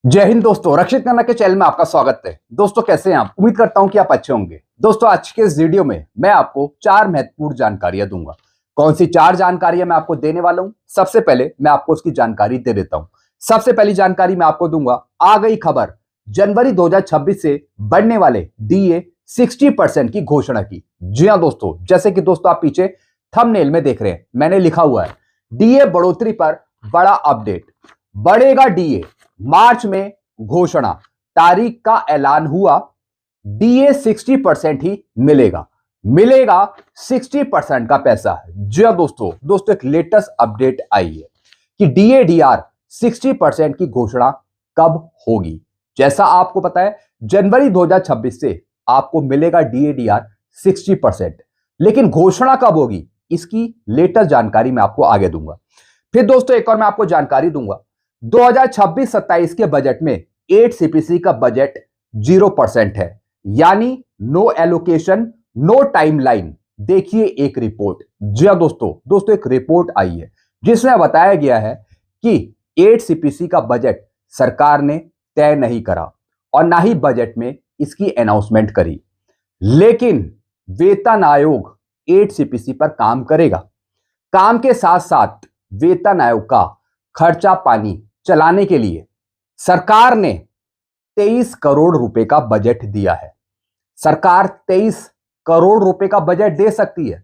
जय हिंद दोस्तों, रक्षित खन्ना के चैनल में आपका स्वागत है। दोस्तों कैसे हैं आप? उम्मीद करता हूं कि आप अच्छे होंगे। दोस्तों आज के इस वीडियो में मैं आपको 4 महत्वपूर्ण जानकारियां दूंगा। कौन सी 4 जानकारियां मैं आपको देने वाला हूं? सबसे पहले मैं आपको उसकी जानकारी दे देता हूं। सबसे पहली जानकारी मैं आपको दूंगा, आ गई खबर, जनवरी 2026 से बढ़ने वाले डीए 60% की घोषणा की। जी हां दोस्तों, जैसे कि दोस्तों आप पीछे थंबनेल में देख रहे हैं, मैंने लिखा हुआ है डीए बढ़ोतरी पर बड़ा अपडेट, बढ़ेगा डीए, मार्च में घोषणा, तारीख का ऐलान हुआ, डीए 60% ही मिलेगा, मिलेगा 60% का पैसा। जी हां दोस्तों एक लेटेस्ट अपडेट आई है कि डीएडीआर 60% की घोषणा कब होगी। जैसा आपको पता है जनवरी 2026 से आपको मिलेगा डीएडीआर 60%, लेकिन घोषणा कब होगी इसकी लेटेस्ट जानकारी मैं आपको आगे दूंगा। फिर दोस्तों एक और मैं आपको जानकारी दूंगा, 2026-27 के बजट में 8 सीपीसी का बजट 0% है, यानी नो एलोकेशन, नो टाइमलाइन। देखिए एक रिपोर्ट, जी हां दोस्तों एक रिपोर्ट आई है जिसमें बताया गया है कि 8 सीपीसी का बजट सरकार ने तय नहीं करा और ना ही बजट में इसकी अनाउंसमेंट करी, लेकिन वेतन आयोग 8 सीपीसी पर काम करेगा। काम के साथ साथ वेतन आयोग का खर्चा पानी चलाने के लिए सरकार ने 23 करोड़ रुपए का बजट दिया है। सरकार 23 करोड़ रुपए का बजट दे सकती है,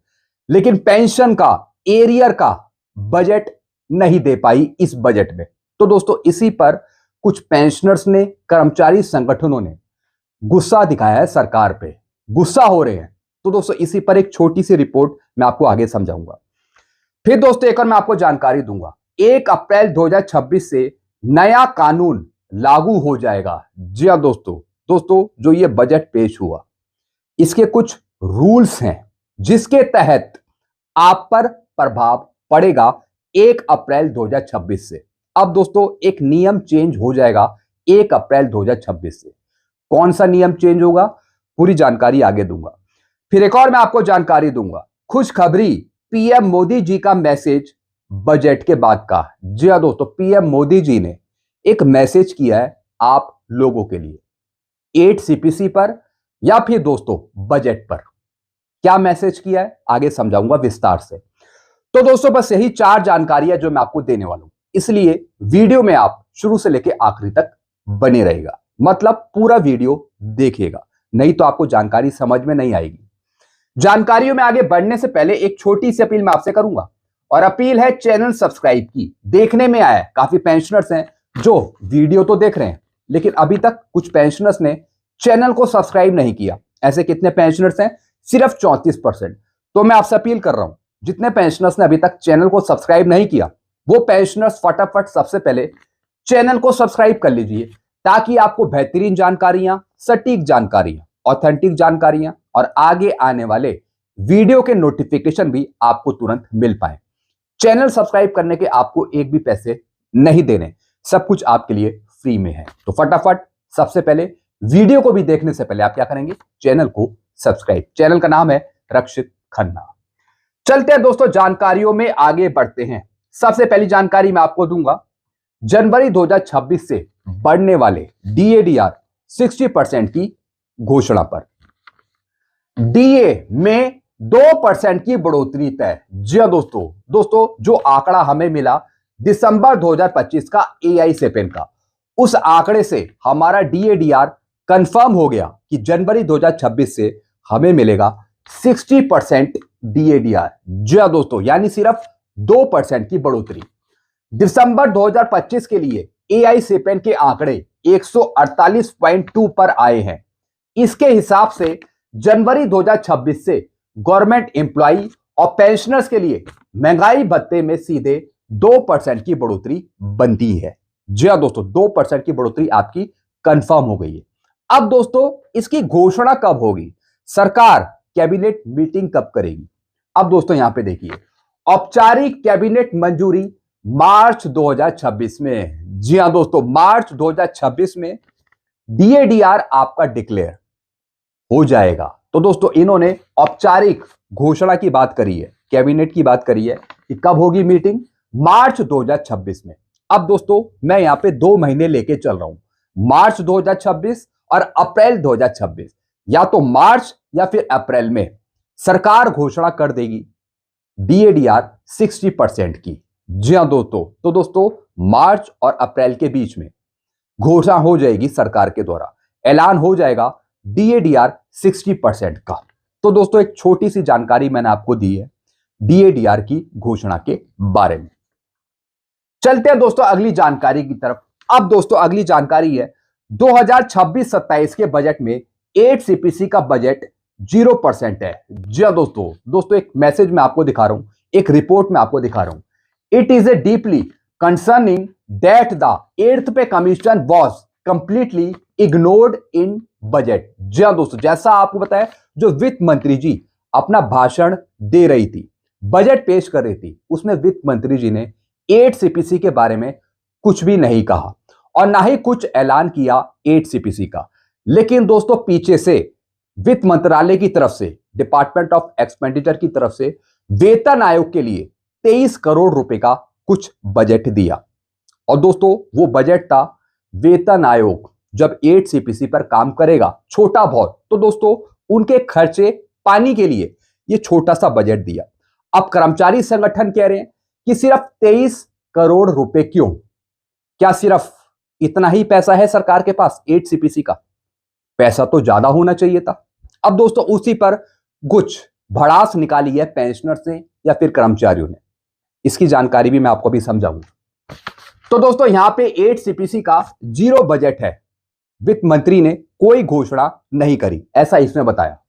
लेकिन पेंशन का, एरियर का बजट नहीं दे पाई इस बजट में। तो दोस्तों इसी पर कुछ पेंशनर्स ने, कर्मचारी संगठनों ने गुस्सा दिखाया है सरकार पे, गुस्सा हो रहे हैं। तो दोस्तों इसी पर एक छोटी सी रिपोर्ट मैं आपको आगे समझाऊंगा। फिर दोस्तों एक और मैं आपको जानकारी दूंगा, 1 अप्रैल 2026 से नया कानून लागू हो जाएगा। जी हां दोस्तों जो ये बजट पेश हुआ, इसके कुछ रूल्स हैं जिसके तहत आप पर प्रभाव पड़ेगा 1 अप्रैल 2026 से। अब दोस्तों एक नियम चेंज हो जाएगा 1 अप्रैल 2026 से। कौन सा नियम चेंज होगा, पूरी जानकारी आगे दूंगा। फिर एक और मैं आपको जानकारी दूंगा, खुशखबरी, पीएम मोदी जी का मैसेज बजट के बाद का। जी हां दोस्तों, पीएम मोदी जी ने एक मैसेज किया है आप लोगों के लिए 8 सीपीसी पर या फिर दोस्तों बजट पर। क्या मैसेज किया है आगे समझाऊंगा विस्तार से। तो दोस्तों बस यही 4 जानकारियां जो मैं आपको देने वाला हूं, इसलिए वीडियो में आप शुरू से लेकर आखिरी तक बने रहेगा, मतलब पूरा वीडियो देखिएगा, नहीं तो आपको जानकारी समझ में नहीं आएगी। जानकारियों में आगे बढ़ने से पहले एक छोटी सी अपील मैं आपसे करूंगा, और अपील है चैनल सब्सक्राइब की। देखने में आया काफी पेंशनर्स हैं जो वीडियो तो देख रहे हैं, लेकिन अभी तक कुछ पेंशनर्स ने चैनल को सब्सक्राइब नहीं किया। ऐसे कितने पेंशनर्स हैं? सिर्फ 34%। तो मैं आपसे अपील कर रहा हूं, जितने पेंशनर्स ने अभी तक चैनल को सब्सक्राइब नहीं किया, वो पेंशनर्स फटाफट सबसे पहले चैनल को सब्सक्राइब कर लीजिए, ताकि आपको बेहतरीन जानकारियां, सटीक जानकारियां, ऑथेंटिक जानकारियां और आगे आने वाले वीडियो के नोटिफिकेशन भी आपको तुरंत मिल पाए। चैनल सब्सक्राइब करने के आपको एक भी पैसे नहीं देने, सब कुछ आपके लिए फ्री में है। तो फटाफट सबसे पहले वीडियो को भी देखने से पहले आप क्या करेंगे, चैनल को सब्सक्राइब। चैनल का नाम है रक्षित खन्ना। चलते हैं दोस्तों जानकारियों में आगे बढ़ते हैं। सबसे पहली जानकारी मैं आपको दूंगा, जनवरी 2026 से बढ़ने वाले डीएडीआर 60% की घोषणा पर। डीए में 2% की बढ़ोतरी तय। जी हां दोस्तों जो आंकड़ा हमें मिला दिसंबर 2025 का एआई सेपेन का, उस आंकड़े से हमारा डीएडीआर कंफर्म हो गया कि जनवरी 2026 से हमें मिलेगा 60% डीएडीआर। जी हां दोस्तों, यानी सिर्फ 2% की बढ़ोतरी। दिसंबर 2025 के लिए एआई सेपेन के आंकड़े 148.2 पर आए हैं। इसके हिसाब से जनवरी 2026 से गवर्नमेंट एम्प्लॉई और पेंशनर्स के लिए महंगाई भत्ते में सीधे 2% की बढ़ोतरी बनती है। जी हां दोस्तों, 2% की बढ़ोतरी आपकी कंफर्म हो गई है। अब दोस्तों इसकी घोषणा कब होगी, सरकार कैबिनेट मीटिंग कब करेगी? अब दोस्तों यहां पे देखिए, औपचारिक कैबिनेट मंजूरी मार्च 2026 में। जी हां दोस्तों, मार्च 2026 में डीएडीआर आपका डिक्लेयर हो जाएगा। तो दोस्तों इन्होंने औपचारिक घोषणा की बात करी है, कैबिनेट की बात करी है कि कब होगी मीटिंग, मार्च 2026 में। अब दोस्तों मैं यहां पे 2 महीने लेके चल रहा हूं, मार्च 2026 और अप्रैल 2026, या तो मार्च या फिर अप्रैल में सरकार घोषणा कर देगी DADR 60% की। जी हां दोस्तों, तो दोस्तों मार्च और अप्रैल के बीच में घोषणा हो जाएगी सरकार के द्वारा, ऐलान हो जाएगा DADR 60% का। तो दोस्तों एक छोटी सी जानकारी मैंने आपको दी है DADR की घोषणा के बारे में। चलते हैं दोस्तों अगली जानकारी की तरफ। अब दोस्तों अगली जानकारी है 2026-27 के बजट में 8 CPC का बजट 0% है। जी हां दोस्तों एक मैसेज में आपको दिखा रहा हूं, एक रिपोर्ट में आपको दिखा रहा हूं। It is a deeply concerning that the 8th pay commission was completely ignored in budget. जी हां दोस्तों, जैसा आपको बताया, जो वित्त मंत्री जी अपना भाषण दे रही थी, बजट पेश कर रही थी, उसमें वित्त मंत्री जी ने 8 CPC के बारे में कुछ भी नहीं कहा और ना ही कुछ ऐलान किया 8 CPC का। लेकिन दोस्तों पीछे से वित्त मंत्रालय की तरफ से, डिपार्टमेंट ऑफ एक्सपेंडिचर की तरफ से वेतन आयोग के लिए 23 करोड़ रुपए का कुछ बजट दिया। और दोस्तों वो बजट था, वेतन आयोग जब 8 CPC पर काम करेगा छोटा बहुत, तो दोस्तों उनके खर्चे पानी के लिए ये छोटा सा बजट दिया। अब कर्मचारी संगठन कह रहे हैं कि सिर्फ 23 करोड़ रुपए क्यों? क्या सिर्फ इतना ही पैसा है सरकार के पास 8 CPC का? पैसा तो ज्यादा होना चाहिए था। अब दोस्तों उसी पर कुछ भड़ास निकाली है पेंशनर से या फिर कर्मचारियों ने, इसकी जानकारी भी मैं आपको भी समझाऊंगा। तो दोस्तों यहां पे 8 CPC का 0 बजट है, वित्त मंत्री ने कोई घोषणा नहीं करी, ऐसा इसमें बताया।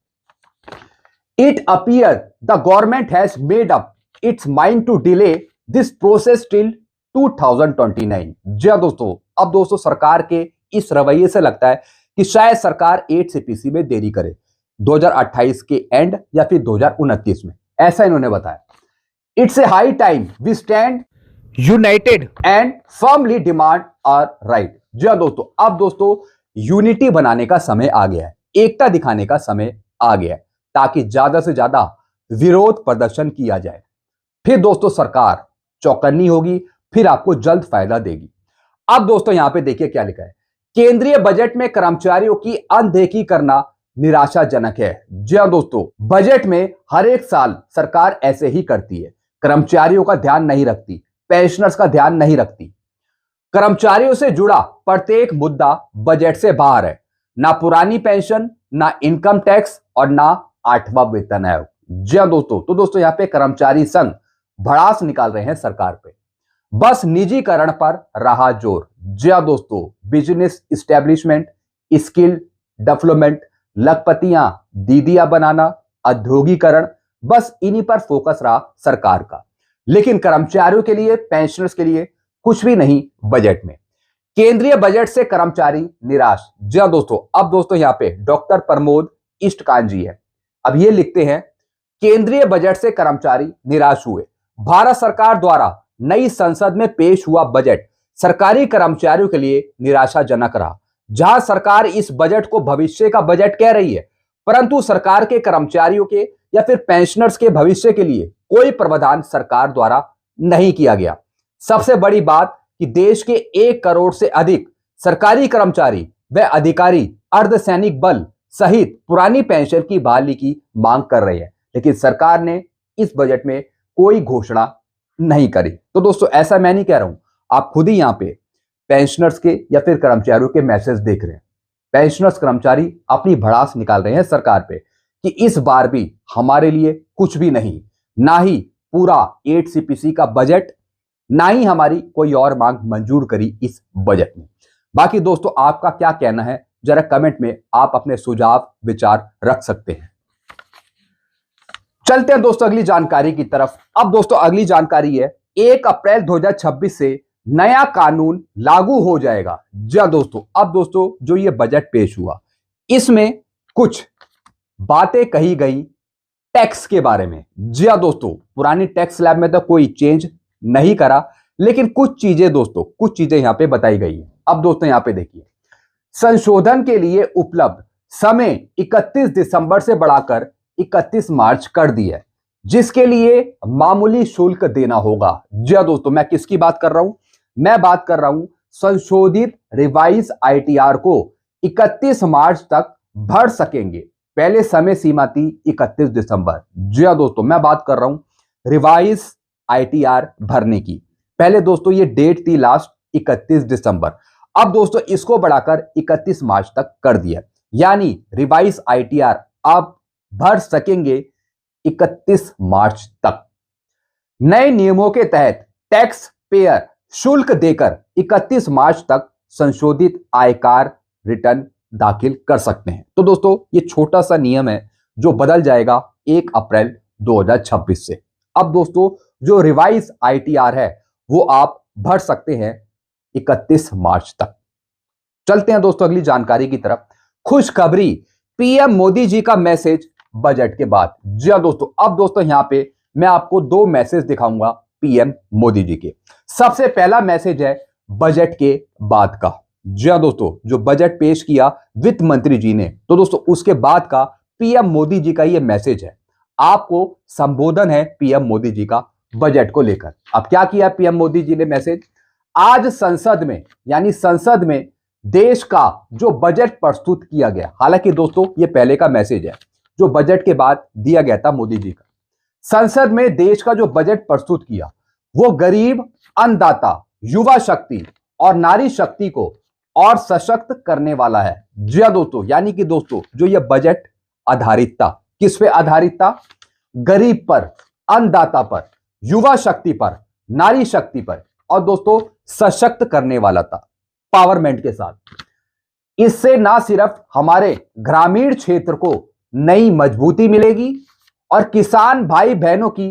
It appear the government has made up its mind to delay this process till 2029। जी हां दोस्तों, अब दोस्तों सरकार के इस रवैये से लगता है कि शायद सरकार 8 CPC में देरी करे, 2028 के एंड या फिर 2029 में, ऐसा इन्होंने बताया। It's a high time we stand united and firmly demand our right. जी हां दोस्तों, अब दोस्तों यूनिटी बनाने का समय आ गया है, एकता दिखाने का समय आ गया है, ताकि ज्यादा से ज्यादा विरोध प्रदर्शन किया जाए। फिर दोस्तों सरकार चौकन्नी होगी, फिर आपको जल्द फायदा देगी। अब दोस्तों यहां पे देखिए क्या लिखा है, केंद्रीय बजट में कर्मचारियों की अनदेखी करना निराशाजनक है। जी हां दोस्तों, बजट में हर एक साल सरकार ऐसे ही करती है, कर्मचारियों का ध्यान नहीं रखती, पेंशनर्स का ध्यान नहीं रखती। कर्मचारियों से जुड़ा प्रत्येक मुद्दा बजट से बाहर है, ना पुरानी पेंशन, ना इनकम टैक्स और ना 8वां वेतन आयोग। जी हां दोस्तों, तो दोस्तों यहां पे कर्मचारी संघ भड़ास निकाल रहे हैं सरकार पे, बस निजीकरण पर रहा जोर। जी हां दोस्तों, बिजनेस इस्टेब्लिशमेंट, स्किल डेवलपमेंट, लखपतियां दीदियां बनाना, औद्योगिकरण, बस इन्हीं पर फोकस रहा सरकार का। लेकिन कर्मचारियों के लिए, पेंशनर्स के लिए कुछ भी नहीं बजट में। केंद्रीय बजट से कर्मचारी निराश। जी हां दोस्तों, अब दोस्तों यहां पे डॉक्टर प्रमोद इष्टकान जी है, अब ये लिखते हैं, केंद्रीय बजट से कर्मचारी निराश हुए। भारत सरकार द्वारा नई संसद में पेश हुआ बजट सरकारी कर्मचारियों के लिए निराशाजनक रहा। जहां सरकार इस बजट को भविष्य का बजट कह रही है, परंतु सरकार के कर्मचारियों के या फिर पेंशनर्स के भविष्य के लिए कोई प्रावधान सरकार द्वारा नहीं किया गया। सबसे बड़ी बात कि देश के 1 करोड़ से अधिक सरकारी कर्मचारी व अधिकारी अर्धसैनिक बल सहित पुरानी पेंशन की बहाली की मांग कर रहे हैं, लेकिन सरकार ने इस बजट में कोई घोषणा नहीं करी। तो दोस्तों ऐसा मैं नहीं कह रहा हूं, आप खुद ही यहां पे पेंशनर्स के या फिर कर्मचारियों के मैसेज देख रहे हैं। पेंशनर्स कर्मचारी अपनी भड़ास निकाल रहे हैं सरकार पे कि इस बार भी हमारे लिए कुछ भी नहीं, ना ही पूरा 8 CPC का बजट, ना ही हमारी कोई और मांग मंजूर करी इस बजट में। बाकी दोस्तों आपका क्या कहना है, जरा कमेंट में आप अपने सुझाव विचार रख सकते हैं। चलते हैं दोस्तों अगली जानकारी की तरफ। अब दोस्तों अगली जानकारी है 1 अप्रैल 2026 से नया कानून लागू हो जाएगा। जी हां दोस्तों, अब दोस्तों जो ये बजट पेश हुआ, इसमें कुछ बातें कही गई टैक्स के बारे में। जी हां दोस्तों, पुरानी टैक्स स्लैब में तो कोई चेंज नहीं करा, लेकिन कुछ चीजें यहां पे बताई गई है। अब दोस्तों यहां पे देखिए, संशोधन के लिए उपलब्ध समय 31 दिसंबर से बढ़ाकर 31 मार्च कर दिया है, जिसके लिए मामूली शुल्क देना होगा। जी हां दोस्तों, मैं किसकी बात कर रहा हूं? मैं बात कर रहा हूं संशोधित रिवाइज आईटीआर को 31 मार्च तक भर सकेंगे। पहले समय सीमा थी 31 दिसंबर। जी हाँ दोस्तों, मैं बात कर रहा हूं रिवाइज आईटीआर भरने की। पहले दोस्तों ये डेट थी लास्ट 31 दिसंबर। अब दोस्तों इसको बढ़ाकर 31 मार्च तक कर दिया, यानी रिवाइज आईटीआर आप भर सकेंगे 31 मार्च तक। नए नियमों के तहत टैक्स पेयर शुल्क देकर 31 मार्च तक संशोधित आयकर रिटर्न दाखिल कर सकते हैं। तो दोस्तों ये छोटा सा नियम है जो बदल जाएगा 1 अप्रैल 2026 से। अब दोस्तों जो रिवाइज आईटीआर है वो आप भर सकते हैं 31 मार्च तक। चलते हैं दोस्तों अगली जानकारी की तरफ। खुशखबरी, पीएम मोदी जी का मैसेज बजट के बाद। जी हाँ दोस्तों, अब दोस्तों यहां पे मैं आपको 2 मैसेज दिखाऊंगा पीएम मोदी जी के। सबसे पहला मैसेज है बजट के बाद का। जी हाँ दोस्तों, जो बजट पेश किया वित्त मंत्री जी ने, तो दोस्तों उसके बाद का पीएम मोदी जी का ये मैसेज है। आपको संबोधन है पीएम मोदी जी का बजट को लेकर। अब क्या किया पीएम मोदी जी ने मैसेज, आज संसद में यानी संसद में देश का जो बजट प्रस्तुत किया गया। हालांकि दोस्तों ये पहले का मैसेज है जो बजट के बाद दिया गया था मोदी जी का। संसद में देश का जो बजट प्रस्तुत किया वो गरीब, अन्नदाता, युवा शक्ति और नारी शक्ति को और सशक्त करने वाला है। जी हाँ दोस्तों, यानी कि दोस्तों जो ये बजट आधारित था, किस पे आधारित था? गरीब पर, अन्नदाता पर, युवा शक्ति पर, नारी शक्ति पर और दोस्तों सशक्त करने वाला था, पावरमेंट के साथ। इससे ना सिर्फ हमारे ग्रामीण क्षेत्र को नई मजबूती मिलेगी और किसान भाई बहनों की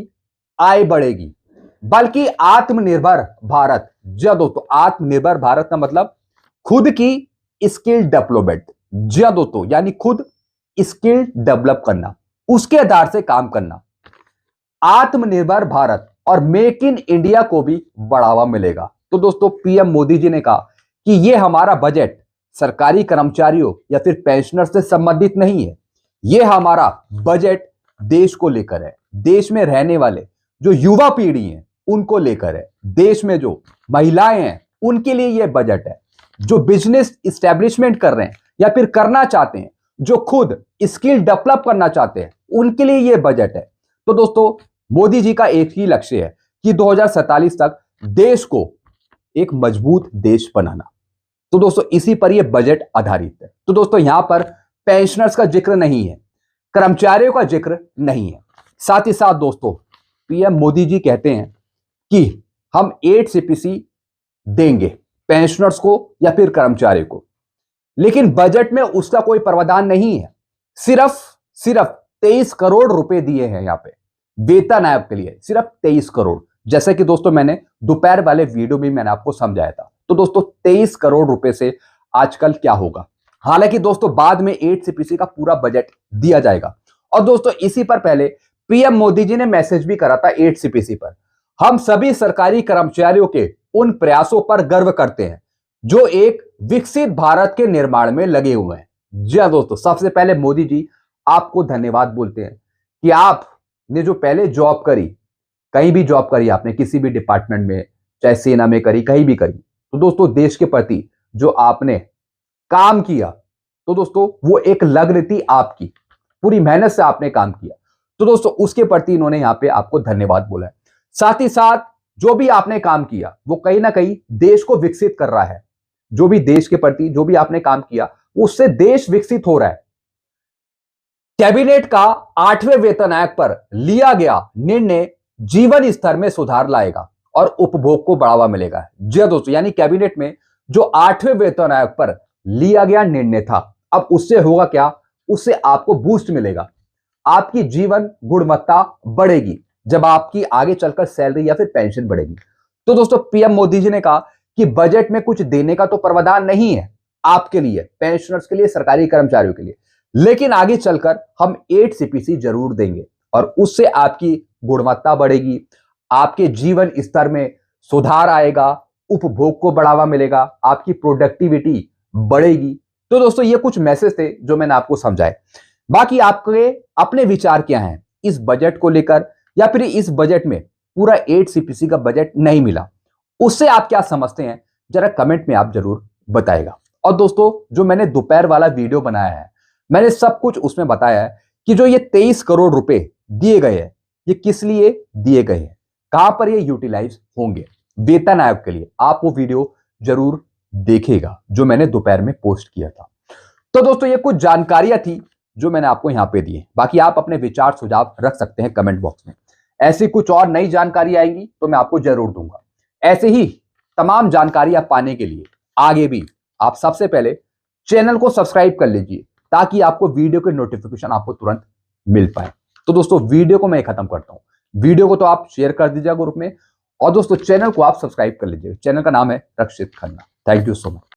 आय बढ़ेगी, बल्कि आत्मनिर्भर भारत। जी हाँ दोस्तों, आत्मनिर्भर भारत का मतलब खुद की स्किल डेवलपमेंट। जी हाँ दोस्तों, यानी खुद स्किल डेवलप करना, उसके आधार से काम करना। आत्मनिर्भर भारत और मेक इन इंडिया को भी बढ़ावा मिलेगा। तो दोस्तों पीएम मोदी जी ने कहा कि ये हमारा बजट सरकारी कर्मचारियों या फिर पेंशनर से संबंधित नहीं है। ये हमारा बजट देश को लेकर है, देश में रहने वाले जो युवा पीढ़ी है उनको लेकर है, देश में जो महिलाएं हैं उनके लिए ये बजट है, जो बिजनेस इस्टेब्लिशमेंट कर रहे हैं या फिर करना चाहते हैं, जो खुद स्किल डेवलप करना चाहते हैं, उनके लिए ये बजट है। तो दोस्तों मोदी जी का एक ही लक्ष्य है कि 2047 तक देश को एक मजबूत देश बनाना। तो दोस्तों इसी पर यह बजट आधारित है। तो दोस्तों यहां पर पेंशनर्स का जिक्र नहीं है, कर्मचारियों का जिक्र नहीं है। साथ ही साथ दोस्तों पीएम मोदी जी कहते हैं कि हम 8 सीपीसी देंगे पेंशनर्स को या फिर कर्मचारियों को, लेकिन बजट में उसका कोई प्रावधान नहीं है। सिर्फ 23 करोड़ रुपए दिए हैं यहां पे वेतन आयोग के लिए, सिर्फ 23 करोड़। जैसे कि दोस्तों मैंने दोपहर वाले वीडियो में मैंने आपको समझाया था। तो दोस्तों 23 करोड़ रुपए से आजकल क्या होगा। हालांकि दोस्तों बाद में 8 सीपीसी का पूरा बजट दिया जाएगा। और दोस्तों इसी पर पहले पीएम मोदी जी ने मैसेज भी करा था 8 सीपीसी पर। हम सभी सरकारी कर्मचारियों के उन प्रयासों पर गर्व करते हैं जो एक विकसित भारत के निर्माण में लगे हुए हैं। जी हाँ दोस्तों, सबसे पहले मोदी जी आपको धन्यवाद बोलते हैं कि आपने जो पहले जॉब करी, कहीं भी जॉब करी आपने, किसी भी डिपार्टमेंट में, चाहे सेना में करी, कहीं भी करी, तो दोस्तों देश के प्रति जो आपने काम किया, तो दोस्तों वो एक लग्न थी आपकी, पूरी मेहनत से आपने काम किया। तो दोस्तों उसके प्रति इन्होंने यहाँ पे आपको धन्यवाद बोला है। साथ ही साथ जो भी आपने काम किया वो कहीं ना कहीं देश को विकसित कर रहा है। जो भी देश के प्रति जो भी आपने काम किया उससे देश विकसित हो रहा है। कैबिनेट का 8वें वेतन आयोग पर लिया गया निर्णय जीवन स्तर में सुधार लाएगा और उपभोग को बढ़ावा मिलेगा। जी हाँ दोस्तों, यानी कैबिनेट में जो 8वें वेतन आयोग पर लिया गया निर्णय था, अब उससे होगा क्या, उससे आपको बूस्ट मिलेगा, आपकी जीवन गुणवत्ता बढ़ेगी जब आपकी आगे चलकर सैलरी या फिर पेंशन बढ़ेगी। तो दोस्तों पीएम मोदी जी ने कहा कि बजट में कुछ देने का तो प्रावधान नहीं है आपके लिए, पेंशनर्स के लिए, सरकारी कर्मचारियों के लिए, लेकिन आगे चलकर हम 8 सीपीसी जरूर देंगे और उससे आपकी गुणवत्ता बढ़ेगी, आपके जीवन स्तर में सुधार आएगा, उपभोग को बढ़ावा मिलेगा, आपकी प्रोडक्टिविटी बढ़ेगी। तो दोस्तों ये कुछ मैसेज थे जो मैंने आपको समझाए। बाकी आपके अपने विचार क्या हैं इस बजट को लेकर, या फिर इस बजट में पूरा 8 सीपीसी का बजट नहीं मिला, उससे आप क्या समझते हैं, जरा कमेंट में आप जरूर बताएगा। और दोस्तों जो मैंने दोपहर वाला वीडियो बनाया है, मैंने सब कुछ उसमें बताया है कि जो ये 23 करोड़ रुपए दिए गए हैं, ये किस लिए दिए गए हैं, कहां पर ये यूटिलाइज होंगे वेतन आयोग के लिए। आप वो वीडियो जरूर देखिएगा जो मैंने दोपहर में पोस्ट किया था। तो दोस्तों ये कुछ जानकारियां थी जो मैंने आपको यहां पे दी है। बाकी आप अपने विचार सुझाव रख सकते हैं कमेंट बॉक्स में। ऐसी कुछ और नई जानकारी आएंगी तो मैं आपको जरूर दूंगा। ऐसे ही तमाम जानकारियां पाने के लिए आगे भी आप सबसे पहले चैनल को सब्सक्राइब कर लीजिए ताकि आपको वीडियो के नोटिफिकेशन आपको तुरंत मिल पाए। तो दोस्तों वीडियो को मैं खत्म करता हूं। वीडियो को तो आप शेयर कर दीजिएगा ग्रुप में, और दोस्तों चैनल को आप सब्सक्राइब कर लीजिए। चैनल का नाम है Rakshit Khanna. Thank you so much.